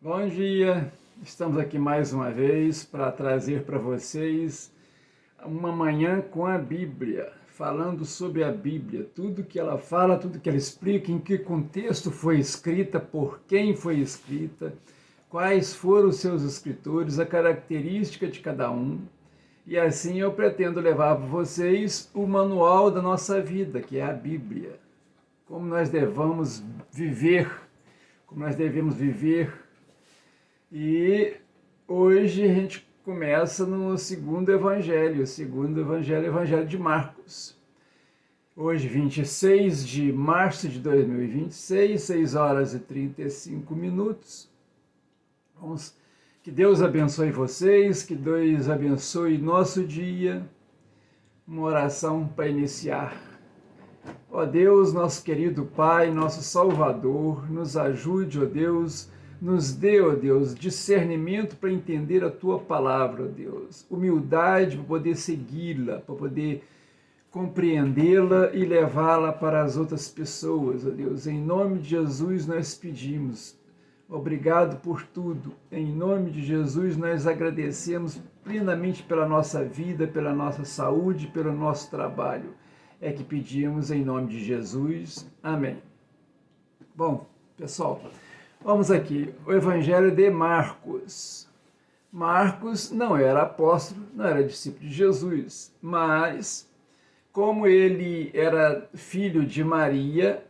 Bom dia, estamos aqui mais uma vez para trazer para vocês uma manhã com a Bíblia, falando sobre a Bíblia, tudo que ela fala, tudo que ela explica, em que contexto foi escrita, por quem foi escrita, quais foram os seus escritores, a característica de cada um. E assim eu pretendo levar para vocês o manual da nossa vida, que é a Bíblia. Como nós devemos viver, E hoje a gente começa no segundo evangelho, o evangelho de Marcos. Hoje, 26 de março de 2026, 6 horas e 35 minutos. Que Deus abençoe vocês, que Deus abençoe nosso dia. Uma oração para iniciar. Ó Deus, nosso querido Pai, nosso Salvador, nos ajude, ó Deus, nos dê, ó Deus, discernimento para entender a Tua palavra, ó Deus, humildade para poder segui-la, para poder compreendê-la e levá-la para as outras pessoas, ó Deus. Em nome de Jesus nós pedimos. Obrigado por tudo. Em nome de Jesus nós agradecemos plenamente pela nossa vida, pela nossa saúde, pelo nosso trabalho. É que pedimos em nome de Jesus. Amém. Bom, pessoal, vamos aqui. O Evangelho de Marcos. Marcos não era apóstolo, não era discípulo de Jesus, mas como ele era filho de Maria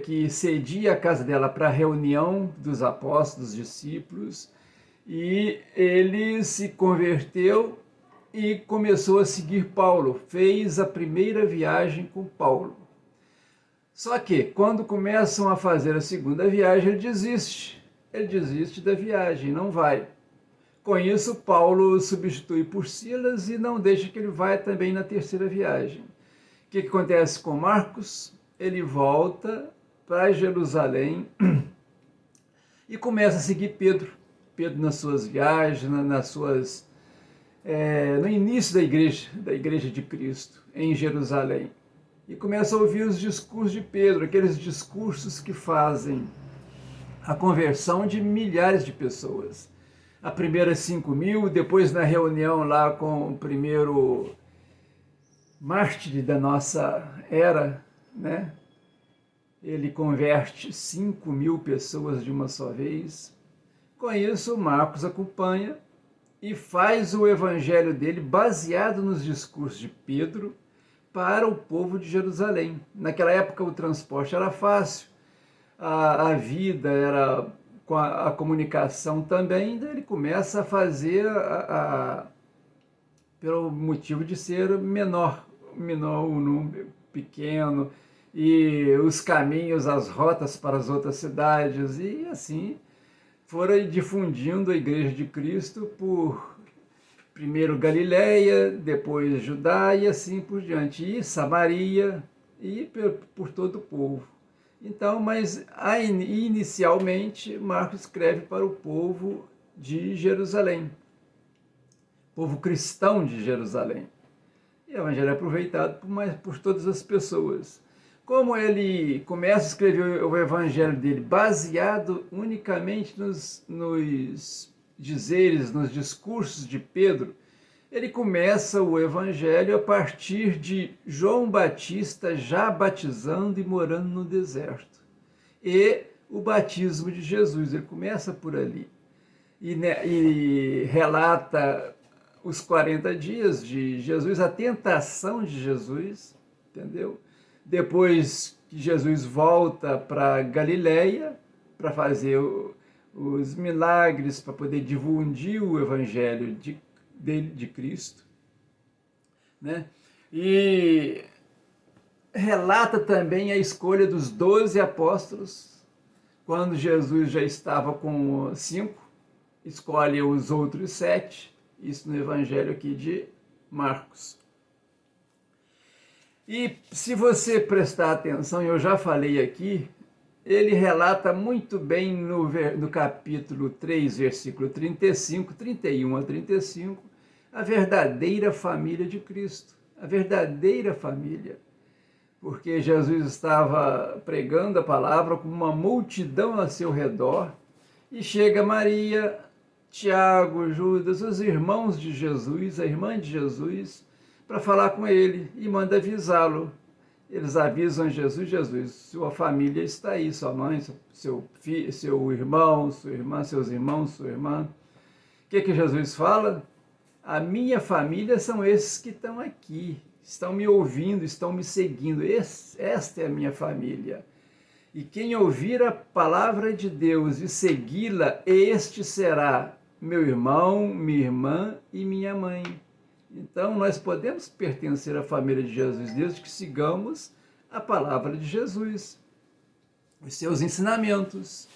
que cedia a casa dela para a reunião dos apóstolos, discípulos, e ele se converteu e começou a seguir Paulo, fez a primeira viagem com Paulo. Só que, quando começam a fazer a segunda viagem, ele desiste da viagem, não vai. Com isso, Paulo substitui por Silas e não deixa que ele vá também na terceira viagem. O que acontece com Marcos? Ele volta para Jerusalém e começa a seguir Pedro. Pedro nas suas viagens, no início da igreja de Cristo, em Jerusalém. E começa a ouvir os discursos de Pedro, aqueles discursos que fazem a conversão de milhares de pessoas. A primeira 5.000, depois na reunião lá com o primeiro mártir da nossa era, né? Ele converte 5.000 pessoas de uma só vez. Com isso, Marcos acompanha e faz o evangelho dele baseado nos discursos de Pedro para o povo de Jerusalém. Naquela época o transporte era fácil, a vida era com a comunicação também, daí ele começa a fazer pelo motivo de ser menor o número, pequeno, e os caminhos, as rotas para as outras cidades, e assim foram difundindo a Igreja de Cristo por primeiro Galileia, depois Judá e assim por diante, e Samaria e por todo o povo. Então, mas inicialmente Marcos escreve para o povo de Jerusalém, povo cristão de Jerusalém. E o evangelho é aproveitado por todas as pessoas. Como ele começa a escrever o evangelho dele baseado unicamente nos dizeres, nos discursos de Pedro, ele começa o evangelho a partir de João Batista já batizando e morando no deserto. E o batismo de Jesus, ele começa por ali. E relata os 40 dias de Jesus, a tentação de Jesus, entendeu? Depois que Jesus volta para Galileia para fazer os milagres, para poder difundir o evangelho de Cristo, né? E relata também a escolha dos 12 apóstolos, quando Jesus já estava com 5, escolhe os outros 7, isso no evangelho aqui de Marcos. E se você prestar atenção, eu já falei aqui, ele relata muito bem no capítulo 3, versículo 35, 31 a 35, a verdadeira família de Cristo, a verdadeira família. Porque Jesus estava pregando a palavra com uma multidão a seu redor E chega Maria, Tiago, Judas, os irmãos de Jesus, a irmã de Jesus, para falar com ele e manda avisá-lo. Eles avisam Jesus, sua família está aí, sua mãe, seu filho, seu irmão, sua irmã, seus irmãos, sua irmã. O que Jesus fala? A minha família são esses que estão aqui, estão me ouvindo, estão me seguindo. Esta é a minha família. E quem ouvir a palavra de Deus e segui-la, este será meu irmão, minha irmã e minha mãe. Então, nós podemos pertencer à família de Jesus desde que sigamos a palavra de Jesus, os seus ensinamentos,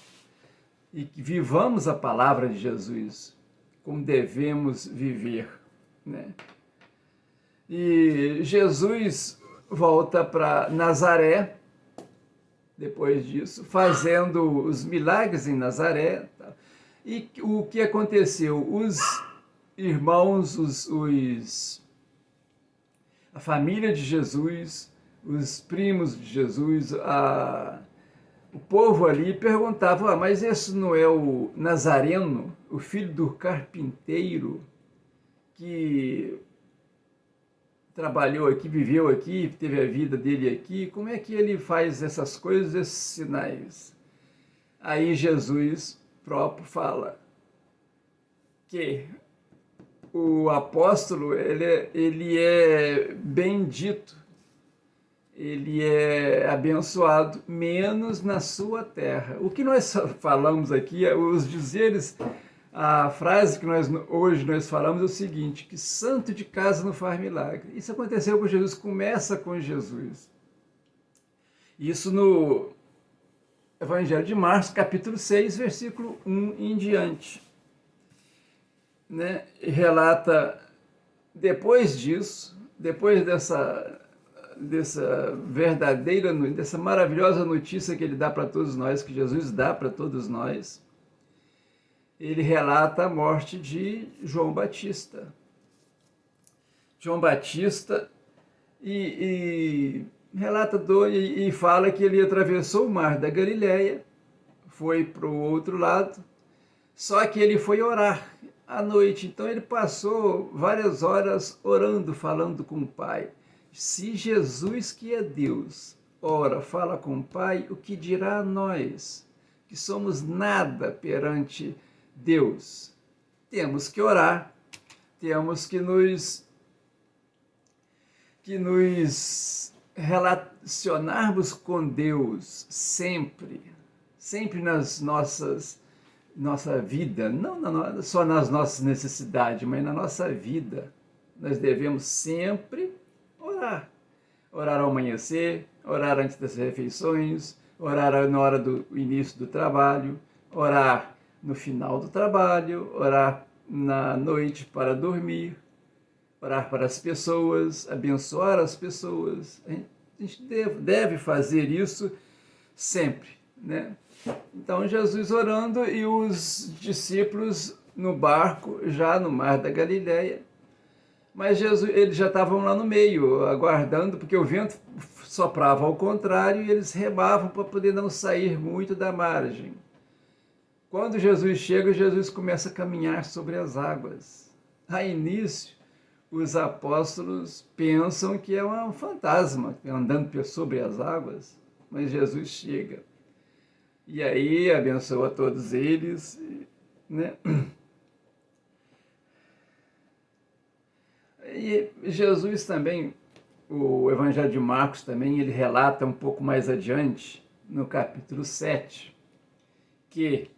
e que vivamos a palavra de Jesus como devemos viver, né? E Jesus volta para Nazaré, depois disso, fazendo os milagres em Nazaré. E o que aconteceu? Os irmãos, a família de Jesus, os primos de Jesus, o povo ali perguntava, mas esse não é o Nazareno, o filho do carpinteiro, que trabalhou aqui, viveu aqui, teve a vida dele aqui, como é que ele faz essas coisas, esses sinais? Aí Jesus próprio fala que o apóstolo, ele é bendito, ele é abençoado, menos na sua terra. O que nós falamos aqui, os dizeres, a frase que hoje nós falamos é o seguinte, que santo de casa não faz milagre. Isso aconteceu com Jesus, começa com Jesus. Isso no Evangelho de Marcos, capítulo 6, versículo 1 em diante. Né? E relata, depois disso, depois dessa verdadeira, dessa maravilhosa notícia que ele dá para todos nós, que Jesus dá para todos nós, ele relata a morte de João Batista. João Batista relata e fala que ele atravessou o mar da Galileia, foi para o outro lado, só que ele foi orar à noite. Então ele passou várias horas orando, falando com o Pai. Se Jesus, que é Deus, ora, fala com o Pai, o que dirá a nós, que somos nada perante Deus? Temos que orar, temos que nos relacionarmos com Deus sempre nas nossa vida, não só nas nossas necessidades, mas na nossa vida. Nós devemos sempre orar. Orar ao amanhecer, orar antes das refeições, orar na hora do início do trabalho, orar no final do trabalho, orar na noite para dormir, orar para as pessoas, abençoar as pessoas. A gente deve fazer isso sempre, né? Então Jesus orando e os discípulos no barco, já no mar da Galileia, mas eles já estavam lá no meio, aguardando, porque o vento soprava ao contrário e eles remavam para poder não sair muito da margem. Quando Jesus chega, Jesus começa a caminhar sobre as águas. A início, os apóstolos pensam que é um fantasma andando sobre as águas, mas Jesus chega. E aí abençoa todos eles, né? E Jesus também, o Evangelho de Marcos também, ele relata um pouco mais adiante, no capítulo 7, que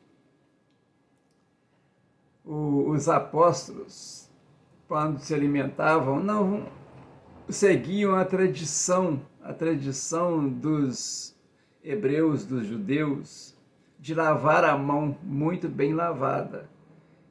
os apóstolos, quando se alimentavam, não seguiam a tradição dos hebreus, dos judeus, de lavar a mão muito bem lavada.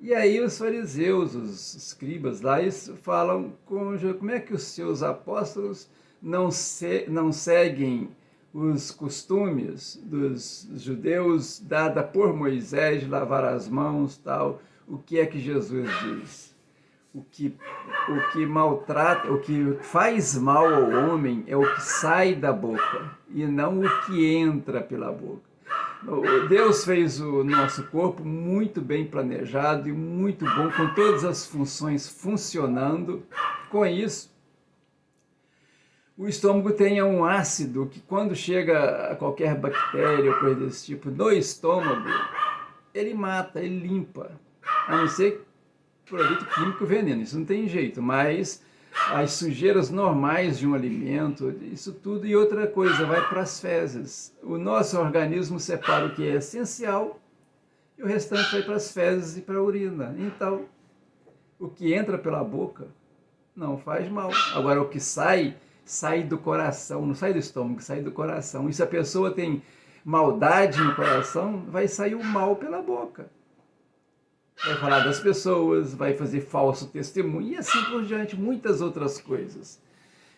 E aí os fariseus, os escribas lá, eles falam como é que os seus apóstolos não seguem os costumes dos judeus dada por Moisés de lavar as mãos, tal. O que é que Jesus diz? O que maltrata, o que faz mal ao homem é o que sai da boca e não o que entra pela boca. Deus fez o nosso corpo muito bem planejado e muito bom, com todas as funções funcionando. Com isso, o estômago tem um ácido que, quando chega a qualquer bactéria ou coisa desse tipo no estômago, ele mata, ele limpa. A não ser produto químico veneno, isso não tem jeito, mas as sujeiras normais de um alimento, isso tudo. E outra coisa, vai para as fezes. O nosso organismo separa o que é essencial e o restante vai para as fezes e para a urina. Então, o que entra pela boca não faz mal. Agora, o que sai do coração, não sai do estômago, sai do coração. E se a pessoa tem maldade no coração, vai sair o mal pela boca. Vai falar das pessoas, vai fazer falso testemunho e assim por diante, muitas outras coisas.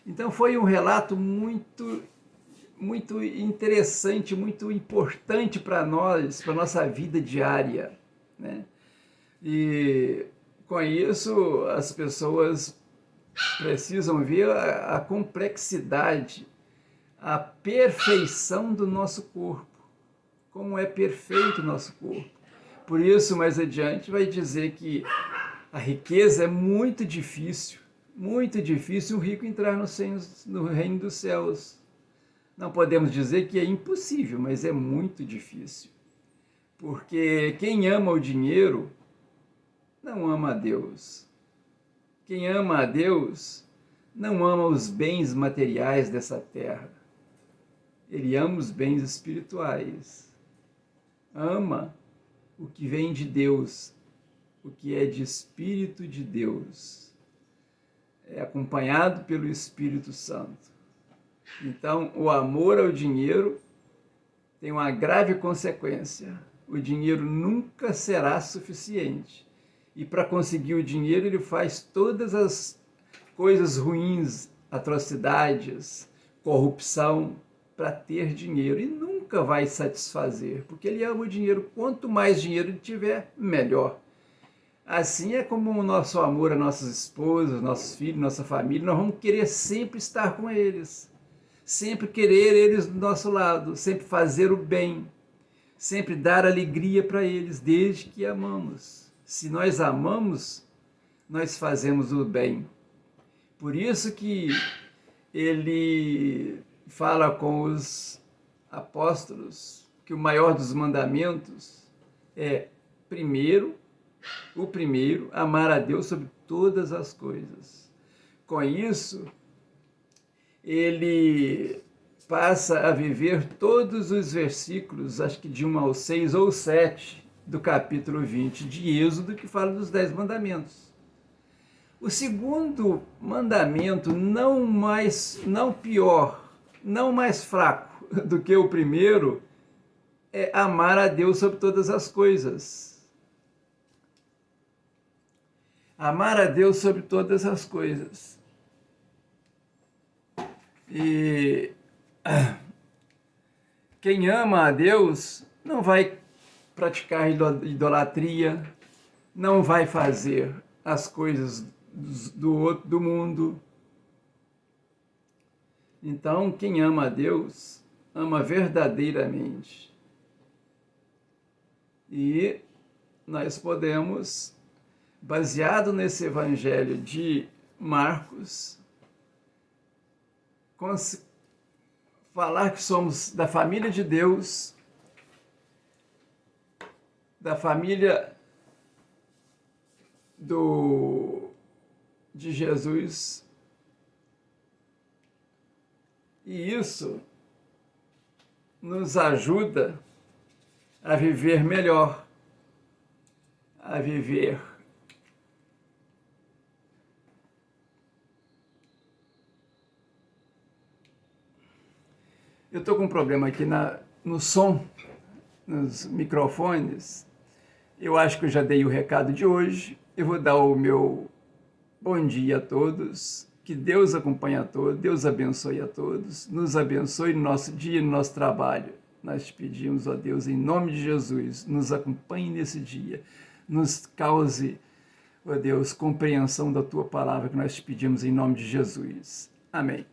Então foi um relato muito interessante, muito importante para nós, para a nossa vida diária, né? E com isso as pessoas precisam ver a complexidade, a perfeição do nosso corpo, como é perfeito o nosso corpo. Por isso, mais adiante, vai dizer que a riqueza é muito difícil o rico entrar no reino dos céus. Não podemos dizer que é impossível, mas é muito difícil. Porque quem ama o dinheiro não ama a Deus. Quem ama a Deus não ama os bens materiais dessa terra. Ele ama os bens espirituais. Ama o que vem de Deus, o que é de Espírito de Deus. É acompanhado pelo Espírito Santo. Então, o amor ao dinheiro tem uma grave consequência. O dinheiro nunca será suficiente. E para conseguir o dinheiro, ele faz todas as coisas ruins, atrocidades, corrupção, para ter dinheiro. E nunca vai satisfazer, porque ele ama o dinheiro. Quanto mais dinheiro ele tiver, melhor. Assim é como o nosso amor a nossas esposas, nossos filhos, nossa família. Nós vamos querer sempre estar com eles. Sempre querer eles do nosso lado. Sempre fazer o bem. Sempre dar alegria para eles, desde que amamos. Se nós amamos, nós fazemos o bem. Por isso que ele fala com os apóstolos que o maior dos mandamentos é, o primeiro, amar a Deus sobre todas as coisas. Com isso, ele passa a viver todos os versículos, acho que de 1 ao 6 ou 7, do capítulo 20 de Êxodo, que fala dos 10 mandamentos. O segundo mandamento, não pior, não mais fraco do que o primeiro, é amar a Deus sobre todas as coisas. Amar a Deus sobre todas as coisas. E quem ama a Deus não vai praticar idolatria, não vai fazer as coisas do mundo. Então, quem ama a Deus, ama verdadeiramente. E nós podemos, baseado nesse evangelho de Marcos, falar que somos da família de Deus, da família de Jesus. E isso nos ajuda a viver melhor, a viver eu estou com um problema aqui no som, nos microfones. Eu acho que eu já dei o recado de hoje. Eu vou dar o meu bom dia a todos. Que Deus acompanhe a todos, Deus abençoe a todos, nos abençoe no nosso dia, no nosso trabalho. Nós te pedimos, ó Deus, em nome de Jesus, nos acompanhe nesse dia, nos cause, ó Deus, compreensão da tua palavra que nós te pedimos em nome de Jesus. Amém.